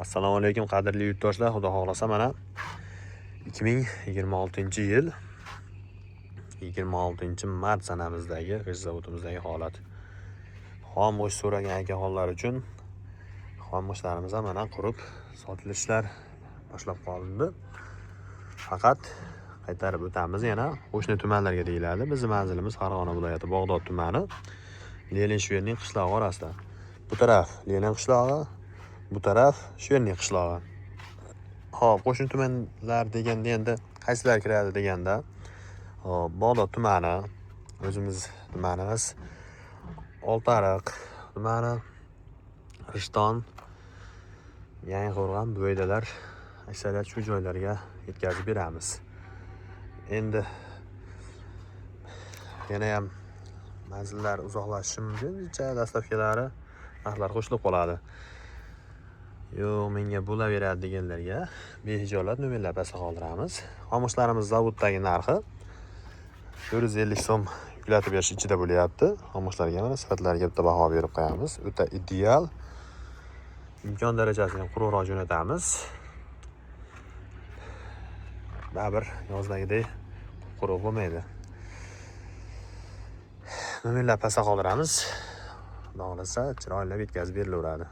Assalomu alaykum qadrli yurtdoshlar, xudo xohlasa mana 2026-yil 26-mart sanamizdagi g'isht zavodimizdagi holat. Xomush so'ragan akaxonlar uchun xomushlarimiz mana qurib sotilishlar boshlab qolindi. Faqat qaytarib o'tamiz yana qo'shni tumanlarga deyiladi. Bizning manzilimiz Farg'ona viloyati Bog'dod tumani, Lenin Shverning qishlog'i orasida. Bu taraf Lenin qishlog'i, bu taraf Shverning qishlog'i. Hop, qo'shni tumanlar deganda endi qaysilar kiradi deganda, Bog'dod tumani, o'zimiz tumanimiz, Oltiariq tumani, Rishton, Yangiqo'rg'on, Bo'ydalar, aksariyat shu joylarga yetkazib beramiz. Endi yana ham manzillar uzoqlashishi mumkin, dastavkalari narxlar qo'shilib qoladi. Yo'q, menga bo'laveradi deganlarga behijolat nomerlar pastga qoldiramiz. Xomushlarimiz zavoddagi narxi 450 so'm yuklatib berish ichida bo'lyapti. Xomushlarga mana sifatlariga bitta baho berib qo'yamiz. O'ta ideal. Imkon darajasini quruqroq jo'natamiz. Baribir yozdagidek quruq bo'lmaydi. Nomerlar pastga qoldiramiz. Xudo xolasa chiroylab yetkazib berilaveradi.